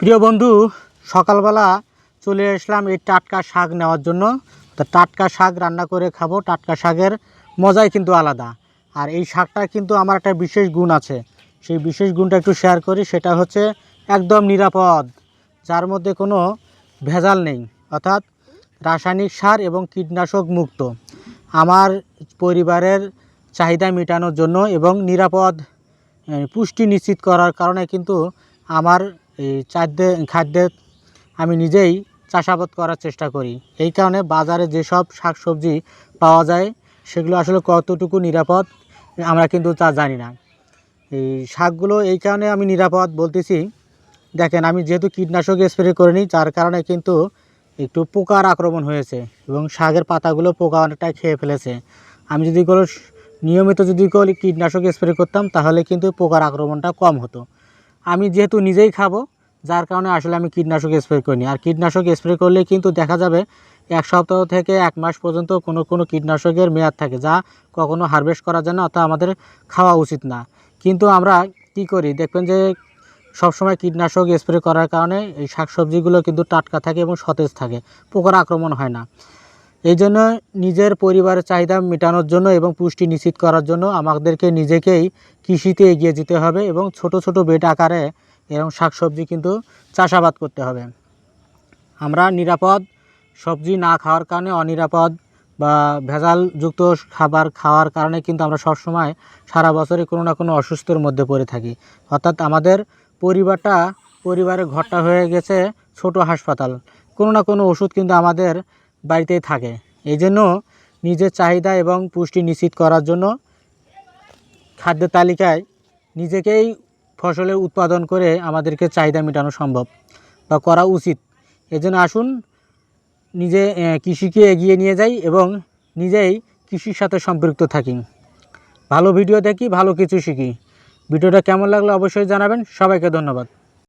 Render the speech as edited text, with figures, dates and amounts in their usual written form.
প্রিয় বন্ধু, সকালবেলা চলে আসলাম এই টাটকা শাক নেওয়ার জন্য। তো টাটকা শাক রান্না করে খাবো। টাটকা শাকের মজাই কিন্তু আলাদা। আর এই শাকটা কিন্তু আমার একটা বিশেষ গুণ আছে, সেই বিশেষ গুণটা একটু শেয়ার করি। সেটা হচ্ছে একদম নিরাপদ, যার মধ্যে কোনো ভেজাল নেই, অর্থাৎ রাসায়নিক সার এবং কীটনাশক মুক্ত। আমার পরিবারের চাহিদা মেটানোর জন্য এবং নিরাপদ পুষ্টি নিশ্চিত করার কারণে কিন্তু আমার এই খাদ্যের আমি নিজেই চাষাবাদ করার চেষ্টা করি। এই কারণে বাজারে যেসব শাকসবজি পাওয়া যায় সেগুলো আসলে কতটুকু নিরাপদ আমরা কিন্তু তা জানি না। এই শাকগুলো এই কারণে আমি নিরাপদ বলতেছি, দেখেন আমি যেহেতু কীটনাশক স্প্রে করিনি, যার কারণে কিন্তু একটু পোকার আক্রমণ হয়েছে এবং শাকের পাতাগুলো পোকা অনেকটা খেয়ে ফেলেছে। আমি যদি নিয়মিত কীটনাশক স্প্রে করতাম তাহলে কিন্তু পোকার আক্রমণটা কম হতো। আমি যেহেতু নিজেই খাবো, যার কারণে আসলে আমি কীটনাশক স্প্রে করিনি। আর কীটনাশক স্প্রে করলে কিন্তু দেখা যাবে 1 সপ্তাহ থেকে 1 মাস পর্যন্ত কোনো কীটনাশকের মেয়াদ থাকে, যা কখনো হারভেস্ট করা যায় না, অর্থাৎ আমাদের খাওয়া উচিত না। কিন্তু আমরা কি করি, দেখবেন যে সবসময় কীটনাশক স্প্রে করার কারণে এই শাকসবজিগুলো কিন্তু টাটকা থাকে এবং সতেজ থাকে, পোকার আক্রমণ হয় না। এই জন্য নিজের পরিবারের চাহিদা মেটানোর জন্য এবং পুষ্টি নিশ্চিত করার জন্য আমাদেরকে নিজেকেই কৃষিতে এগিয়ে যেতে হবে এবং ছোট ছোট বেড আকারে এরকম শাকসবজি কিন্তু চাষাবাদ করতে হবে। আমরা নিরাপদ সবজি না খাওয়ার কারণে অনিরাপদ বা ভেজালযুক্ত খাবার খাওয়ার কারণে কিন্তু আমরা সবসময় সারা বছরে কোনো না কোনো অসুস্থর মধ্যে পড়ে থাকি। অর্থাৎ আমাদের পরিবারের ঘরটা হয়ে গেছে ছোট হাসপাতাল। কোনো না কোনো ওষুধ কিন্তু আমাদের বাড়িতেই থাকে। এই জন্য নিজের চাহিদা এবং পুষ্টি নিশ্চিত করার জন্য খাদ্য তালিকায় নিজেকেই ফসলের উৎপাদন করে আমাদেরকে চাহিদা মেটানো সম্ভব বা করা উচিত। এজন্য আসুন নিজে কৃষিকে এগিয়ে নিয়ে যাই এবং নিজেই কৃষির সাথে সম্পৃক্ত থাকি। ভালো ভিডিও দেখি, ভালো কিছু শিখি। ভিডিওটা কেমন লাগলো অবশ্যই জানাবেন। সবাইকে ধন্যবাদ।